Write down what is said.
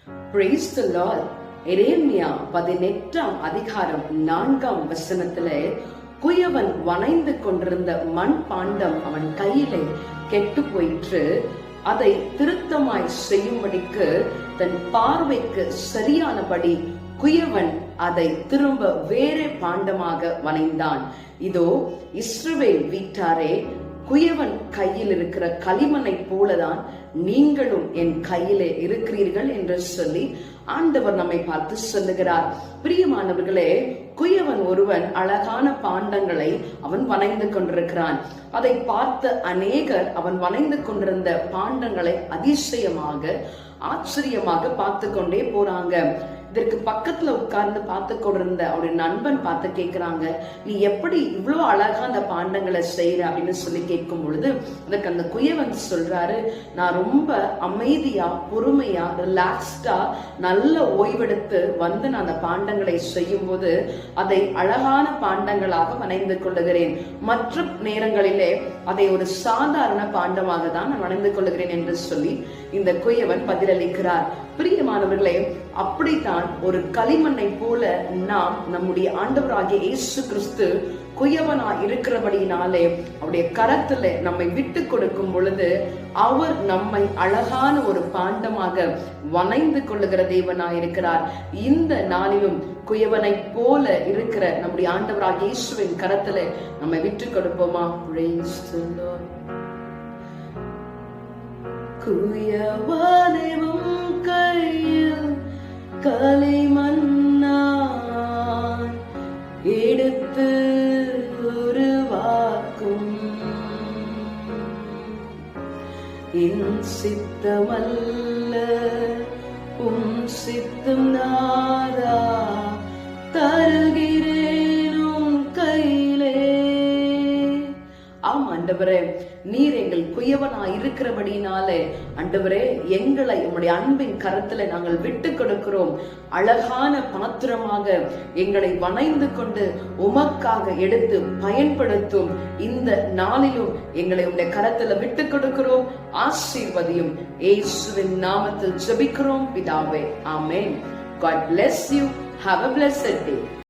Praise the Lord. எரேமியா 18ஆம் அதிகாரம் 4ஆம் வசனத்திலே, குயவன் வனைந்து கொண்டிருந்த மண் பாண்டம் அவன் கையிலே கெட்டு போயிற்று, அதை திருத்தமாய் செய்யும்படிக்கு தன் பார்வைக்கு சரியானபடி குயவன் அதை திரும்ப வேறே பாண்டமாக வனைந்தான். இதோ இஸ்ரவேல் வீட்டாரே, குயவன் கையில் இருக்கிற களிமண்ணை போலதான் நீங்களும் என் கையிலே இருக்கிறீர்கள் என்று சொல்லி ஆண்டவர் நம்மை பார்த்து சொல்லுகிறார். பிரியமானவர்களே, குயவன் ஒருவன் அழகான பாண்டங்களை அவன் வனைந்து கொண்டிருக்கிறான். அதை பார்த்த அநேகர் அவன் வனைந்து கொண்டிருந்த பாண்டங்களை அதிசயமாக ஆச்சரியமாக பார்த்து கொண்டே போறாங்க. இதற்கு பக்கத்துல உட்கார்ந்து பார்த்து கொண்டிருந்த அவருடைய நண்பன் பார்த்து கேட்கிறாங்க, நீ எப்படி இவ்வளவு அழகா அந்த பாண்டங்களை செய்யற அப்படின்னு சொல்லி கேட்கும் பொழுது அதுக்கு அந்த குயவன் சொல்றாரு, நான் ரொம்ப அமைதியா பொறுமையா ரிலாக்ஸ்டா நல்ல ஓய்வெடுத்து வந்து நான் அந்த பாண்டங்களை செய்யும் போது அதை அழகான பாண்டங்களாக வனைந்து கொள்ளுகிறேன். மற்ற நேரங்களிலே அதை ஒரு சாதாரண பாண்டமாக தான் நான் வனைந்து கொள்ளுகிறேன் என்று சொல்லி இந்த குயவன் பதிலளிக்கிறார். பிரியமானவர்களே, அப்படித்தான் ஒரு களிமண்ணை போல நாம் நம்முடைய ஆண்டவராகிய இயேசு கிறிஸ்து குயவனா இருக்கிறபடினாலே அவருடைய கரத்துல நம்மை விட்டு கொடுக்கும் பொழுது அவர் நம்மை அழகான ஒரு பாண்டமாக வனைந்து கொள்ளுகிற தேவனாய் இருக்கிறார். இந்த நாளிலும் குயவனை போல இருக்கிற நம்முடைய ஆண்டவராகிய இயேசுவின் கரத்துல நம்மை விட்டு கொடுப்போமா? Praise the Lord. குயவனும் கையில் களிமண்ணான் எடுத்து உருவாக்கும், என் சித்தமல்ல உம் சித்தம் நாதா, தருகிறேனும் கையிலே. ஆம் ஆண்டவரே, நீர் எங்கள் குயவனா இருக்கிறபடினாலே ஆண்டவரே, எங்களை உம்முடைய அன்பின் கரத்துல நாங்கள் விட்டு கொடுக்கிறோம். அழகான பாத்திரமாக எங்களை வனைந்து கொண்டு உமக்காக எடுத்து பயன்படுத்தும் இந்த நாளிலும் எங்களை உம்முடைய கரத்துல விட்டு கொடுக்கிறோம். ஆசீர்வதியும். இயேசுவின் நாமத்தில் ஜெபிக்கிறோம் பிதாவே, ஆமென். God bless you. Have a blessed day.